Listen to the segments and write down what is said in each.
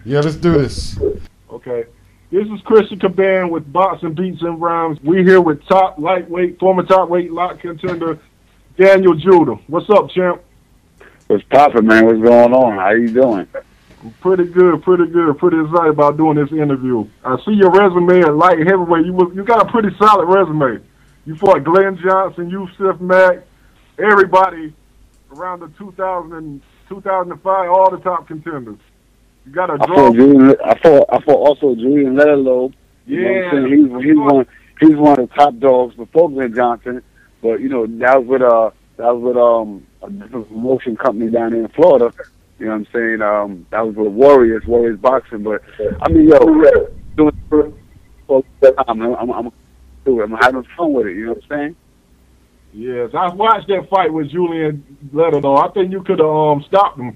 Yeah, let's do this. Okay. This is Christian Caban with Boxing Beats and Rhymes. We here with former top weight light contender Daniel Judah. What's up, champ? What's poppin', man? What's going on? How you doing? Pretty good. Pretty excited about doing this interview. I see your resume at light heavyweight. You got a pretty solid resume. You fought Glenn Johnson, Yusuf Mack, everybody around the 2005, all the top contenders. You got a draw. I fought also Julian Letterlow. Yeah, you know he's one of the top dogs before Glenn Johnson. But you know that was with a different promotion company down there in Florida. You know what I'm saying? That was with Warriors Boxing. But I mean, I'm having fun with it. You know what I'm saying? Yes, I watched that fight with Julian Letterlow. I think you could have stopped him.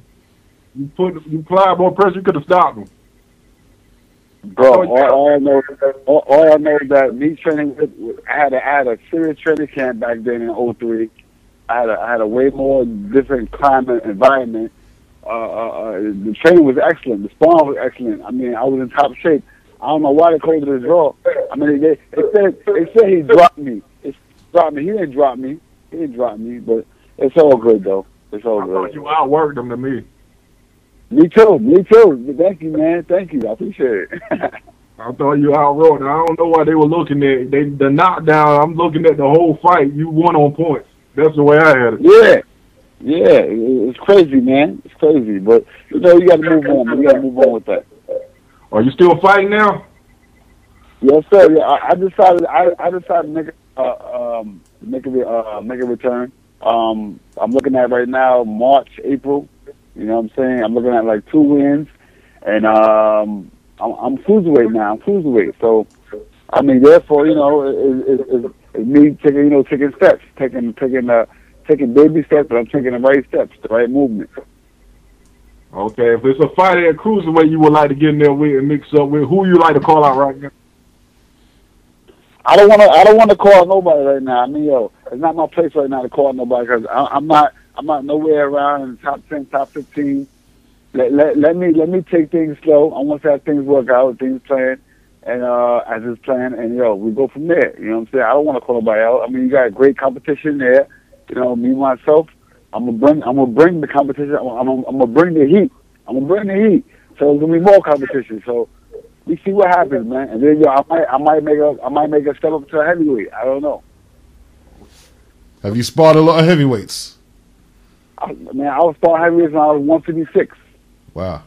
You applied more pressure, you could have stopped him. Bro, all I know is that me training I had a serious training camp back then in '03. I had a way more different climate environment. The training was excellent. The sparring was excellent. I mean, I was in top shape. I don't know why they called it a draw. I mean, they said he dropped me. He didn't drop me. But it's all good though. It's all good. I thought you outworked him to me. Me too. Thank you, man. Thank you. I appreciate it. I thought you outrode him. I don't know why they were looking at the knockdown. I'm looking at the whole fight. You won on points. That's the way I had it. Yeah. It's crazy, man. It's crazy, but you know you got to move on. You got to move on with that. Are you still fighting now? Yes, sir. Yeah, I decided to make a return. I'm looking at right now March, April. You know what I'm saying? I'm looking at like 2 wins, and I'm cruiserweight now. I'm cruiserweight. So, I mean, therefore, you know, it's me taking steps, taking baby steps, but I'm taking the right steps, the right movement. Okay, if it's a fight at cruiserweight you would like to get in there with and mix up with, who you like to call out right now? I don't want to call nobody right now. I mean, it's not my place right now to call nobody because I'm not nowhere around in the top 10, top 15. Let me take things slow. I want to have things work out, things playing, and as it's playing, and we go from there. You know what I'm saying? I don't want to call nobody out. I mean, you got great competition there. You know, me myself, I'm gonna bring the competition. I'm gonna bring the heat. So there's gonna be more competition. So we see what happens, man. And then I might make a step up to a heavyweight. I don't know. Have you sparred a lot of heavyweights? I was sparring heavyweights when I was 156. Wow.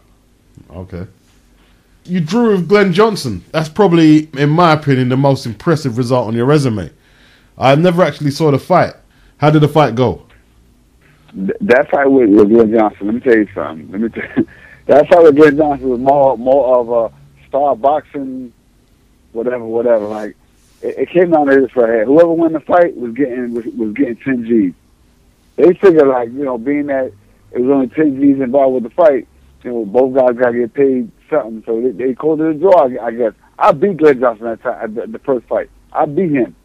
Okay. You drew with Glenn Johnson. That's probably, in my opinion, the most impressive result on your resume. I never actually saw the fight. How did the fight go? That fight with Glenn Johnson, let me tell you something. That fight with Glenn Johnson was more of a star boxing, whatever. Like it came down to this right here. Whoever won the fight was getting 10 G's. They figured, like, being that it was only 10 G's involved with the fight, both guys got to get paid something. So they called it a draw, I guess. I beat Glenn Johnson that time, the first fight. I beat him.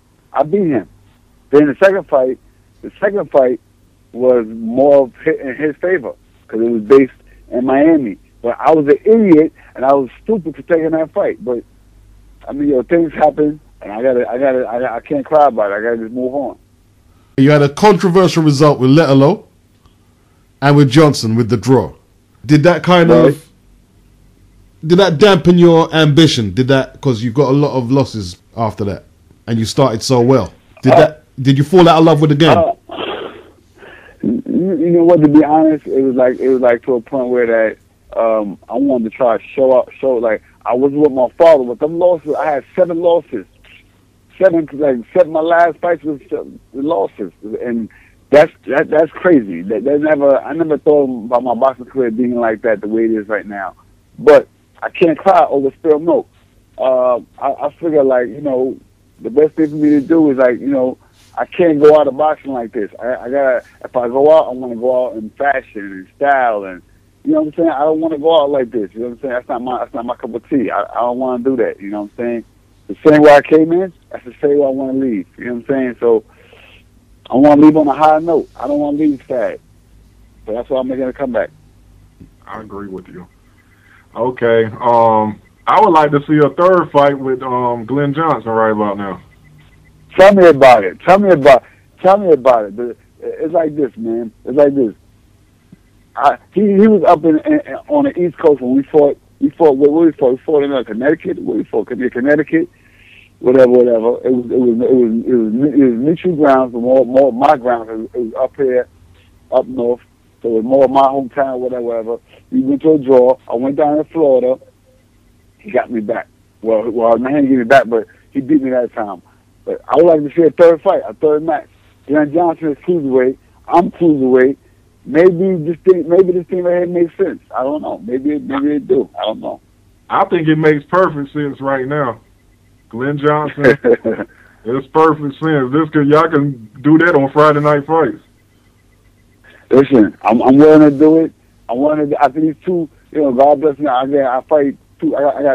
Then the second fight was more in his favor because it was based in Miami. But I was an idiot and I was stupid for taking that fight. But I mean, things happen, and I can't cry about it. I gotta just move on. You had a controversial result with Letterlow and with Johnson with the draw. Did that did that dampen your ambition? Did that, because you got a lot of losses after that and you started so well? Did you fall out of love with the game? You know what? To be honest, it was like to a point where that I wanted to try to show like I was with my father. With them losses, I had 7 losses. 7 my last fights was losses, and that's crazy. I never thought about my boxing career being like that the way it is right now. But I can't cry over spilled milk. I figure the best thing for me to do is I can't go out of boxing like this. I gotta, if I go out, I want to go out in fashion and style, and you know what I'm saying. I don't want to go out like this. You know what I'm saying. That's not my cup of tea. I don't want to do that. You know what I'm saying. The same way I came in, that's the same way I want to leave. You know what I'm saying. So I want to leave on a high note. I don't want to leave sad. So that's why I'm making a comeback. I agree with you. Okay. I would like to see a third fight with Glenn Johnson right about now. Tell me about it. Tell me about. Tell me about it. It's like this, man. It's like this. He was up on the East Coast when we fought. We fought. Where we fought? We fought in Connecticut. Where we fought? Connecticut. Whatever. It was neutral grounds, but more my grounds. It was up here, up north. So it was more of my hometown, whatever. We went to a draw. I went down to Florida. He got me back. Well, my hand gave me back, but he beat me that time. But I would like to see a third fight, a third match. Glenn Johnson is cruiserweight. I'm cruiserweight. Maybe this thing right here makes sense. I don't know. Maybe it do. I don't know. I think it makes perfect sense right now. Glenn Johnson, it's perfect sense. Y'all can do that on Friday Night Fights. Listen, I'm willing to do it. After these two, God bless me. I got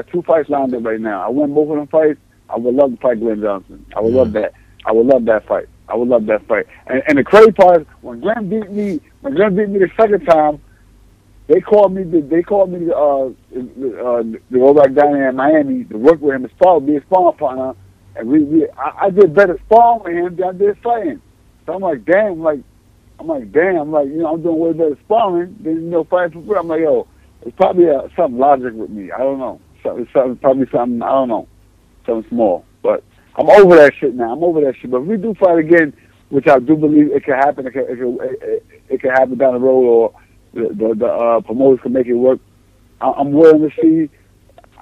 two fights lined up right now. I won both of them fights. I would love to fight Glenn Johnson. I would love that. I would love that fight. And the crazy part is when Glenn beat me the second time, they called me to go back down there in Miami to work with him to be a sparring partner. And I did better sparring with him than I did fighting. So I'm like, damn, I'm doing way better sparring than fighting for free. I'm like, yo, it's probably something logic with me. I don't know. Probably something, I don't know. Something small. But I'm over that shit now. But if we do fight again, which I do believe it could happen, it could happen down the road, or the promoters can make it work. I'm willing to see.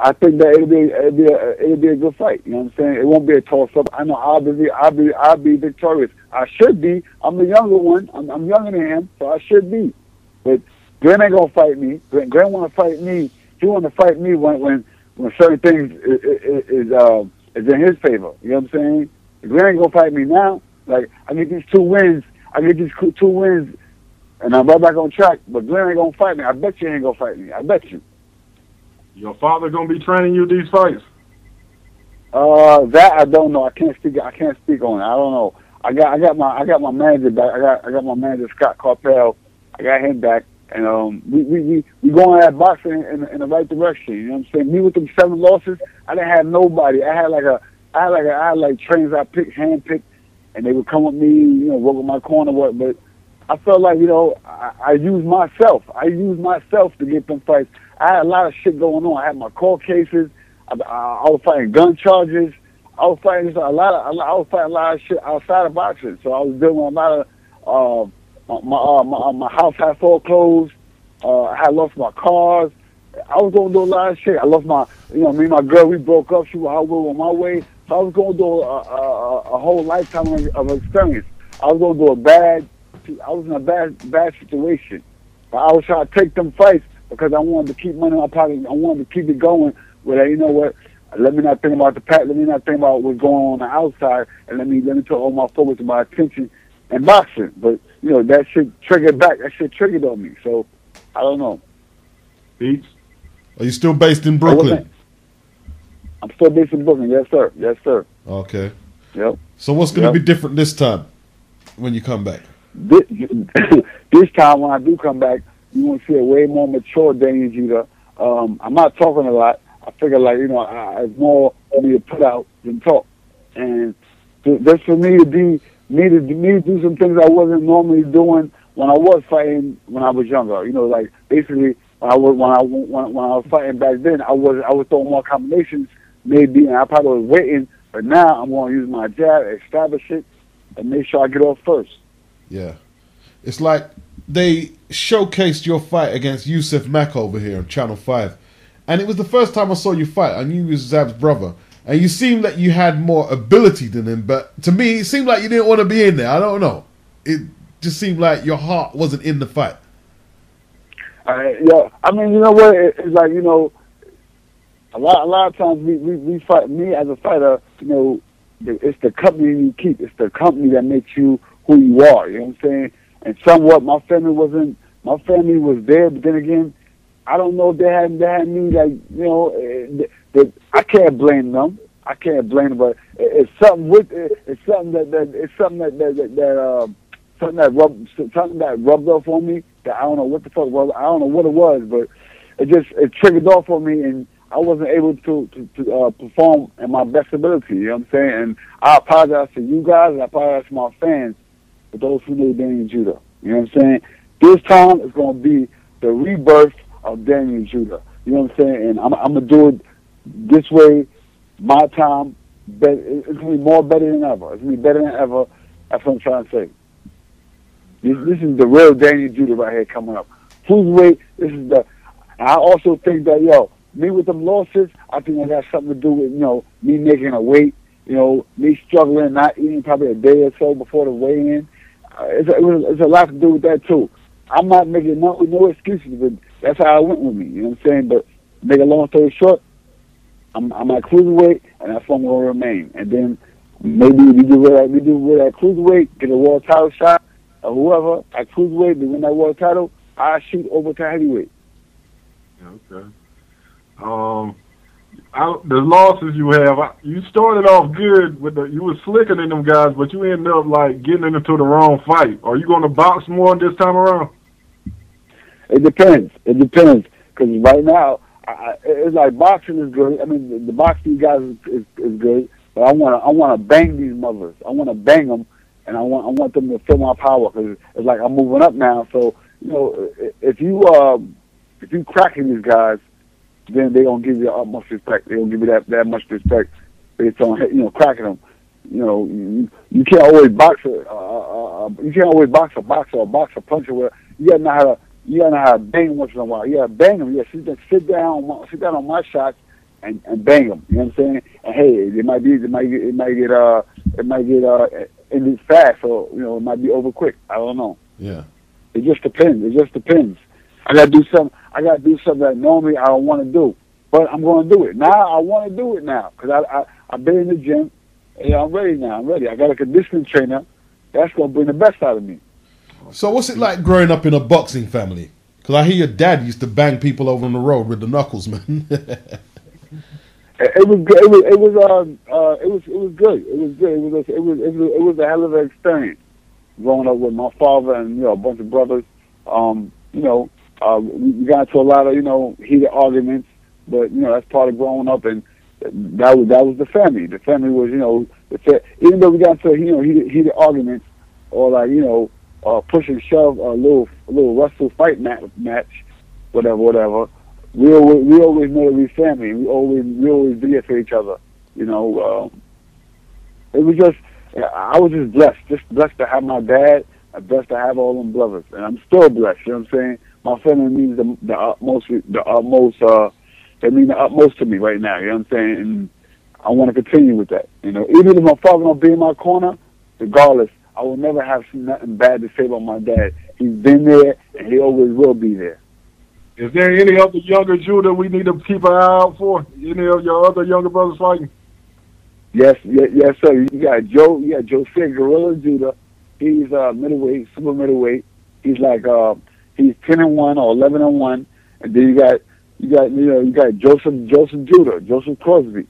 I think that it'll be a good fight. You know what I'm saying? It won't be a toss up. I know I'll be victorious. I should be. I'm the younger one. I'm younger than him, so I should be. But Glenn ain't gonna fight me. Glenn want to fight me. He want to fight me when certain things is in his favor. You know what I'm saying? Glenn ain't gonna fight me now. Like I get these two wins, and I'm right back on track. But Glenn ain't gonna fight me. I bet you he ain't gonna fight me. I bet you. Your father gonna be training you these fights? That I don't know. I can't speak on it. I don't know. I got my manager back. I got my manager Scott Carpel. I got him back, and we going at boxing in the right direction. You know what I'm saying? Me with them 7 losses, I didn't have nobody. I had trainers I handpicked, and they would come with me, work with my corner work. But I felt like I used myself. To get them fights. I had a lot of shit going on. I had my court cases. I was fighting gun charges. I was fighting a lot of shit outside of boxing. So I was dealing with a lot of my house had foreclosed. I had lost my cars. I was going to do a lot of shit. I lost me and my girl, we broke up. She was on my way. So I was going to do a whole lifetime of experience. I was in a bad situation. But I was trying to take them fights because I wanted to keep money in my pocket. I wanted to keep it going with that, you know what? Let me not think about the past. Let me not think about what's going on the outside. And let me put all my focus and my attention in boxing. But, that shit triggered back. That shit triggered on me. So, I don't know. Beats? Are you still based in Brooklyn? I'm still based in Brooklyn. Yes, sir. Yes, sir. Okay. Yep. So what's going to be different this time when you come back? This time when I do come back, you want to see a way more mature Zab Judah. I'm not talking a lot. I figure it's more for me to put out than talk. And just for me to do some things I wasn't normally doing when I was fighting when I was younger. Basically when I was fighting back then, I was throwing more combinations maybe, and I probably was waiting. But now I'm going to use my jab, establish it, and make sure I get off first. Yeah. It's like they showcased your fight against Yusuf Mack over here on Channel 5. And it was the first time I saw you fight. I knew you was Zab's brother. And you seemed like you had more ability than him. But to me, it seemed like you didn't want to be in there. I don't know. It just seemed like your heart wasn't in the fight. Yeah. I mean, you know what? It's like, a lot of times we fight. Me as a fighter, it's the company you keep. It's the company that makes you who you are. You know what I'm saying? And somewhat, my family was there, but then again, I don't know if they had me that I can't blame them. But it's something that rubbed off on me that I don't know what the fuck was. I don't know what it was, but it triggered off on me, and I wasn't able to perform in my best ability. You know what I'm saying? And I apologize to you guys, and I apologize to my fans, for those who know Daniel Judah. You know what I'm saying? This time is going to be the rebirth of Daniel Judah. You know what I'm saying? And I'm going to do it this way, my time. It's going to be more better than ever. It's going to be better than ever. That's what I'm trying to say. This is the real Daniel Judah right here coming up. Cruiserweight, this is the... I also think that, me with them losses, I think that has something to do with, me making a weight, me struggling, not eating probably a day or so before the weigh-in. It's a lot to do with that, too. I'm not making no excuses, but that's how it went with me, you know what I'm saying? But make a long story short, I'm at cruiserweight, and that's where I'm going to remain. And then maybe we do with that cruiserweight, get a world title shot, or whoever at cruiserweight, they win that world title, I shoot over to heavyweight. Okay. The losses you have, you started off good you were slicker than them guys, but you ended up like getting into the wrong fight. Are you going to box more this time around? It depends. Because right now, it's like boxing is good. I mean, the boxing guys is good, but I want to bang these mothers. I want to bang them, and I want them to feel my power, because it's like I'm moving up now. So if you cracking these guys, then they don't give you the utmost respect. They don't give you that much respect based on cracking them. You can't always box a boxer or box a puncher. Where you gotta know how to bang them once in a while. You gotta bang them. Yeah, sit down on my shots and bang them. You know what I'm saying? And hey, it might get ended fast, or it might be over quick. I don't know. Yeah. It just depends. I gotta do something that normally I don't want to do, but I'm going to do it now. I want to do it now because I've been in the gym. And I'm ready now. I'm ready. I got a conditioning trainer. That's going to bring the best out of me. So what's it like growing up in a boxing family? Because I hear your dad used to bang people over on the road with the knuckles, man. It was good. It was good. It was a hell of an experience growing up with my father and a bunch of brothers. We got into a lot of heated arguments, but that's part of growing up, and that was the family. The family was even though we got into heated arguments or like push and shove, a little wrestle fight match, whatever. We always know that we family. We always be there for each other. It was just I was just blessed to have my dad. I'm blessed to have all them brothers, and I'm still blessed. You know what I'm saying? My family means the utmost. They mean the utmost to me right now. You know what I'm saying? And I want to continue with that. Even if my father don't be in my corner, regardless, I will never have nothing bad to say about my dad. He's been there, and he always will be there. Is there any other younger Judah we need to keep an eye out for? Any of your other younger brothers fighting? Yes, sir. You got Jose Gorilla Judah. He's middleweight, super middleweight. He's like he's 10-1 or 11-1, and then you got Joseph Judah, Joseph Crosby.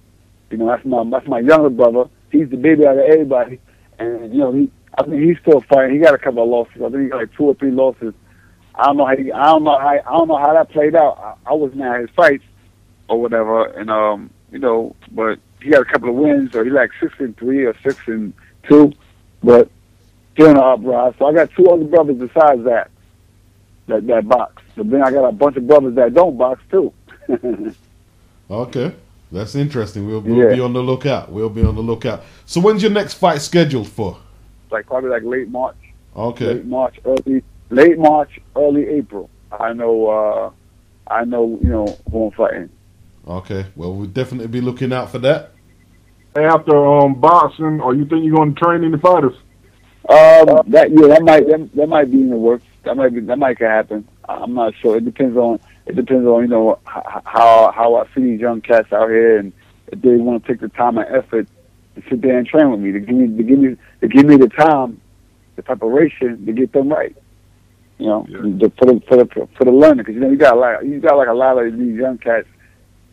That's my younger brother. He's the baby out of everybody, and I think he's still fighting. He got a couple of losses. I think he got like 2 or 3 losses. I don't know how that played out. I wasn't at his fights or whatever, and but he got a couple of wins, or he like 6-3 or 6-2, but still in the uprise. So I got 2 other brothers besides that box. So then I got a bunch of brothers that don't box too. Okay, that's interesting. We'll be on the lookout. We'll be on the lookout. So when's your next fight scheduled for? Probably late March. Okay. Late March, early April. I know. Who I'm fighting. Okay. Well, we'll definitely be looking out for that. After boxing, or you think you're going to train any fighters? That might be in the works. That might can happen. I'm not sure. It depends on how I see these young cats out here, and if they want to take the time and effort to sit there and train with me, to give me the time, the preparation to get them right. For the learning, because you got like a lot of these young cats.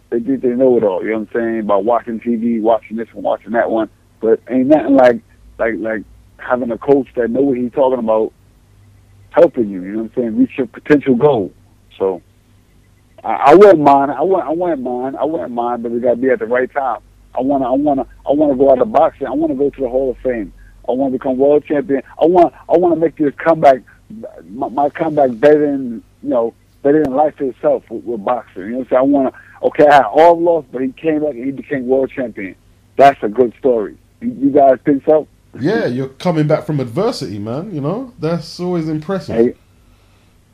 They think they know it all. You know what I'm saying? About watching TV, watching this one, watching that one, but ain't nothing like having a coach that know what he's talking about, helping you. You know what I'm saying? Reach your potential goal. So I wouldn't mind. I wouldn't mind, but it got to be at the right time. I wanna go out of boxing. I want to go to the Hall of Fame. I want to become world champion. I want to make this comeback, my comeback better than life itself with boxing. You know what I'm saying? I want to. Okay, I had all lost, but he came back and he became world champion. That's a good story. You guys think so? Yeah, you're coming back from adversity, man. You know, that's always impressive. Hey,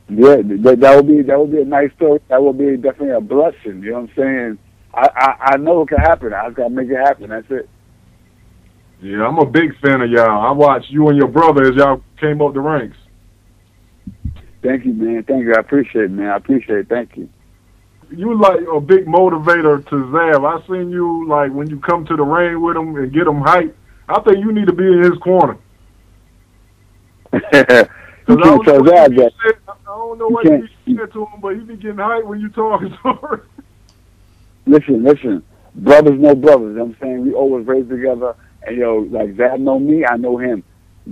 yeah, that would be a nice story. That would be definitely a blessing. You know what I'm saying? I know it can happen. I just got to make it happen. That's it. Yeah, I'm a big fan of y'all. I watched you and your brother as y'all came up the ranks. Thank you, man. Thank you. I appreciate it, man. I appreciate it. Thank you. You like a big motivator to Zab. I seen you like when you come to the ring with him and get him hyped. I think you need to be in his corner. You can't tell Zab that. I don't know what you said to him, but he be getting hyped when you talking to him. Listen. Brothers know brothers. You know what I'm saying? We always raised together. And, like Zab know me, I know him.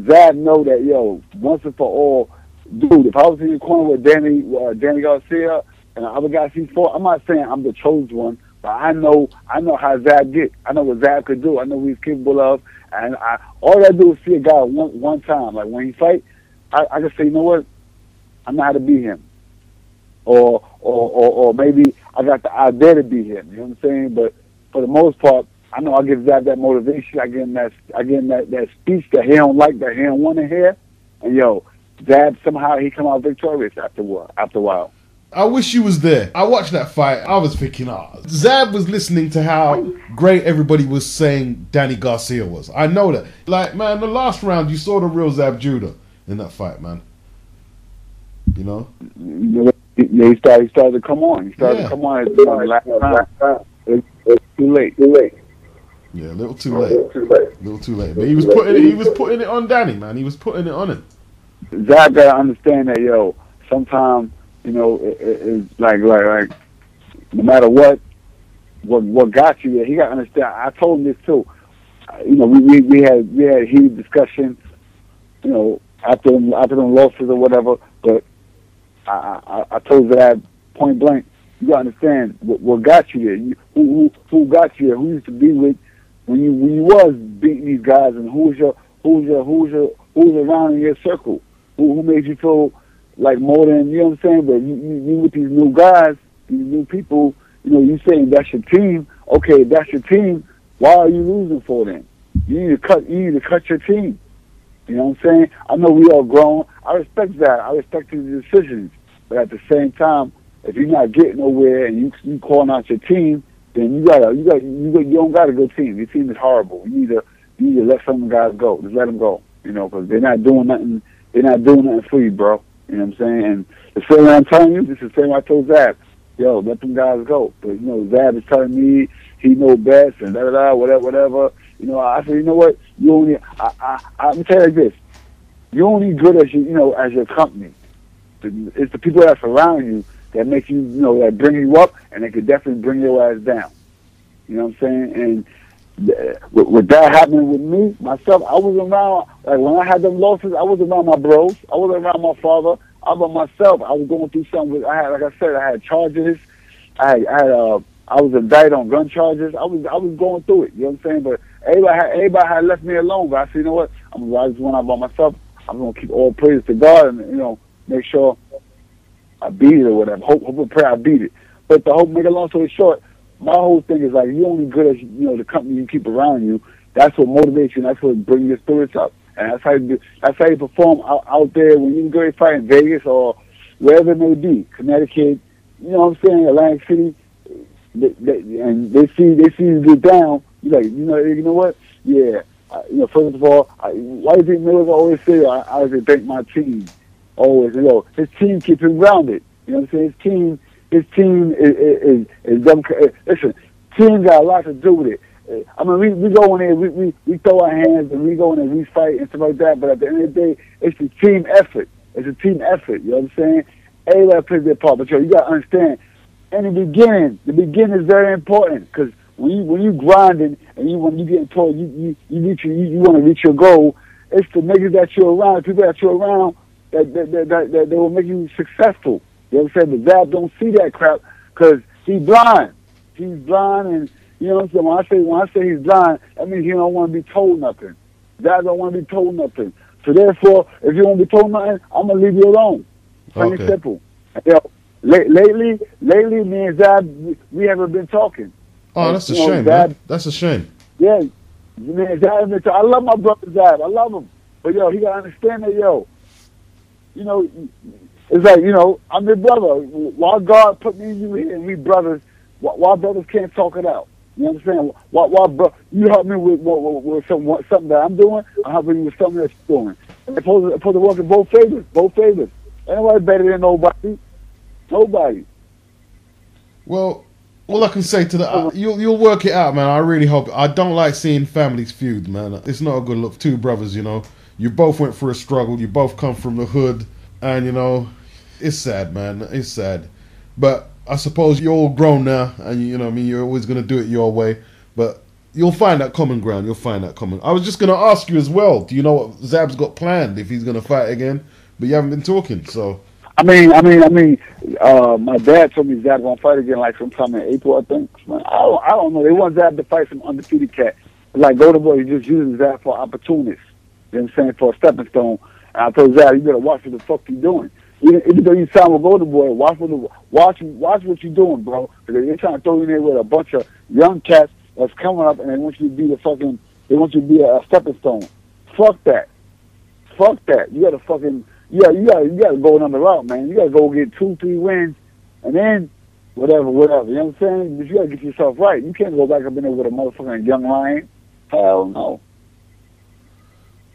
Zab know that, once and for all, dude, if I was in the corner with Danny Garcia and the other guys he fought, I'm not saying I'm the chosen one, but I know how Zab get. I know what Zab could do. I know what he's capable of. And all I do is see a guy one time. Like, when he fight, I just say, you know what? I know how to beat him. Or maybe I got the idea to beat him. You know what I'm saying? But for the most part, I know I give Zab that motivation. I give him that speech that he don't like, that he don't want to hear. And Zab somehow he come out victorious after a while. I wish you was there. I watched that fight. I was thinking, Zab was listening to how great everybody was saying Danny Garcia was. I know that. Like, man, the last round, you saw the real Zab Judah in that fight, man. You know? Yeah, he started to come on. He started to come on at the last time. It's too late. Yeah, a little too late. But he was putting it on Danny, man. He was putting it on him. Zab gotta understand that, sometimes, it's like no matter what got you there, he gotta understand. I told him this too. We had heated discussion, after them losses or whatever. But I told Zab point blank, you gotta understand what got you there. Who got you there? Who you used to be with when you was beating these guys, and who's around in your circle? Who made you feel like more than, you know what I'm saying? But you with these new guys, these new people, you saying that's your team. Okay, if that's your team, why are you losing for them? You need to cut your team. You know what I'm saying? I know we all grown. I respect that. I respect his decisions. But at the same time, if you're not getting nowhere and you calling out your team, then you don't got a good team. Your team is horrible. You need to let some guys go. Just let them go. Because they're not doing nothing. They're not doing nothing for you, bro. You know what I'm saying? And the same way I'm telling you, this is the same way I told Zab. Let them guys go. But Zab is telling me he know best and whatever. I said, you know what? You only. I'm gonna tell you like this. You're only good as as your company. It's the people that surround you that make you, that bring you up, and they could definitely bring your ass down. You know what I'm saying? And with that happening with me, myself, I was around, like when I had them losses, I was around my bros. I was around my father. I was myself. I was going through something. Like I said, I had charges. I was indicted on gun charges. I was going through it. You know what I'm saying? But everybody had left me alone. But I said, you know what? I just went out by myself. I'm gonna keep all praise to God, and make sure I beat it or whatever. Hope and pray I beat it. But make a long story short, my whole thing is like, you're only good as the company you keep around you. That's what motivates you. And that's what brings your spirits up. And that's how you perform out there when you go to fight in Vegas or wherever it may be, Connecticut. You know what I'm saying? Atlantic City. And they see you get down. You're like, you know what? Yeah. First of all, why do you think Miller's always say I always thank my team? Always, his team keeps him grounded. You know what I'm saying? His team is them. Listen, team got a lot to do with it. I mean, we go in there, we throw our hands and we go in there, we fight and stuff like that. But at the end of the day, it's a team effort. It's a team effort. You know what I'm saying? Everybody plays their part, but you got to understand. In the beginning is very important, because when you grinding and when you getting told you want to reach your goal, it's the niggas that you're around, the people that you're around that will make you successful. You know what I'm saying? The Zab don't see that crap, because he's blind. He's blind, and you know what I'm saying. When I say he's blind, that means he don't want to be told nothing. Dad don't want to be told nothing. So therefore, if you won't be told nothing, I'm gonna leave you alone. Plain and simple. You know, lately, me and Zab, we haven't been talking. Oh, that's a shame, man. That's a shame. Yeah, man, Zab, I love my brother Zab. I love him, but yo, he gotta understand that, yo. You know, it's like, you know, I'm your brother. Why God put me and you here, and we brothers? Why brothers can't talk it out? You understand? Why bro? You help me with something that I'm doing. I'm helping you with something that you're doing. It's supposed to work in both favors. Both favors. Ain't nobody better than nobody. Nobody. Well, all I can say to that, you'll work it out, man. I really hope. I don't like seeing families feud, man. It's not a good look. Two brothers, you know. You both went through a struggle. You both come from the hood, and you know, it's sad, man. It's sad, but I suppose you're all grown now, and you know what I mean, you're always going to do it your way, but you'll find that common ground. You'll find that common. I was just going to ask you as well, do you know what Zab's got planned if he's going to fight again? But you haven't been talking, so. I mean, my dad told me Zab's going to fight again like sometime in April, I think. I don't know. They want Zab to fight some undefeated cat. Like Golden Boy, he's just using Zab for opportunists. You know what I'm saying? For a stepping stone. And I told Zab, you better watch what the fuck you doing. Even though you sound with Golden Boy, watch what you're doing, bro. Because they're trying to throw you in there with a bunch of young cats that's coming up, and they want you to be a stepping stone. Fuck that. Fuck that. You gotta fucking, you gotta go another route, man. You gotta go get 2-3 wins, and then whatever. You know what I'm saying? But you gotta get yourself right. You can't go back up in there with a motherfucking young lion. Hell no.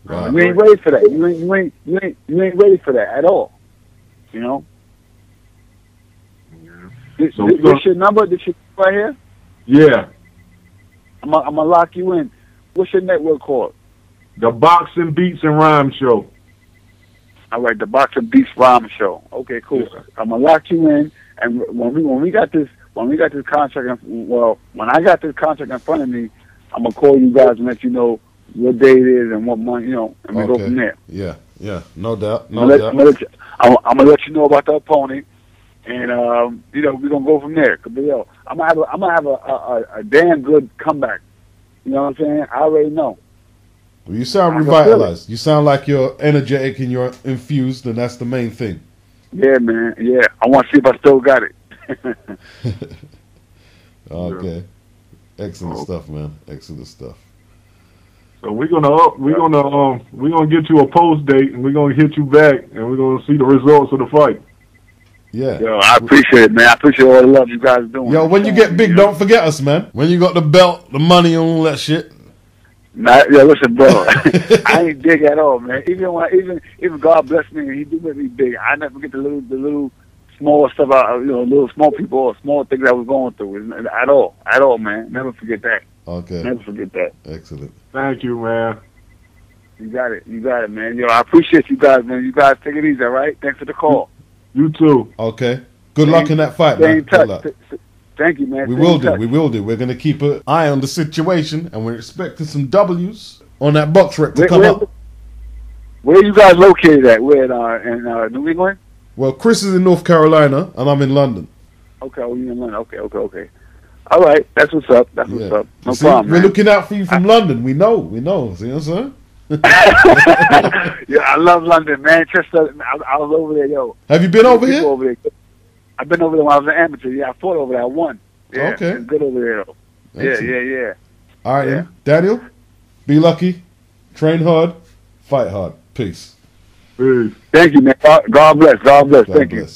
Right. You ain't ready for that. You ain't ready for that at all. You know? Yeah. This your number? This your right here? Yeah. I'm gonna lock you in. What's your network called? The Boxing Beats and Rhyme Show. All right, the Boxing Beats Rhyme Show. Okay, cool. Yeah. I'm gonna lock you in, and when we got this contract, when I got this contract in front of me, I'm gonna call you guys and let you know what day it is and what month, you know, and we go from there. Yeah, no doubt. I'm gonna let you know about the opponent, and you know, we're gonna go from there. Cause, yo, I'm gonna have a damn good comeback. You know what I'm saying? I already know. Well, you sound revitalized. You sound like you're energetic and you're infused, and that's the main thing. Yeah, man. Yeah, I want to see if I still got it. Okay, excellent stuff, man. Excellent stuff. So we're gonna get you a post date, and we're gonna hit you back, and we're gonna see the results of the fight. Yeah. Yo, I appreciate it, man. I appreciate all the love you guys are doing. Yo, when you get big, don't forget us, man. When you got the belt, the money, and all that shit. Nah, yeah, listen, bro. I ain't big at all, man. Even God bless me, He do make me big. I never get the little small stuff out, you know, little small people or small things I was going through at all, man. Never forget that. Okay. Never forget that. Excellent. Thank you, man. You got it, man. Yo, I appreciate you guys, man. You guys take it easy, all right? Thanks for the call. You too. Okay. Good luck in that fight, man. Good luck. Thank you, man. We will do. We're going to keep an eye on the situation, and we're expecting some W's on that box rec to come up. Where are you guys located at? Where in New England? Well, Chris is in North Carolina, and I'm in London. Okay, you're in London. Okay. All right, that's what's up. No problem. We're looking out for you from London. We know. See what I'm saying? Yeah, I love London, Manchester. I was over there, yo. Have you been over here? Over there. I've been over there when I was an amateur. Yeah, I fought over there. I won. Yeah, okay. It's good over there, though. Yeah. All right, then. Daniel, be lucky, train hard, fight hard. Peace. Peace. Thank you, man. God bless. Thank you.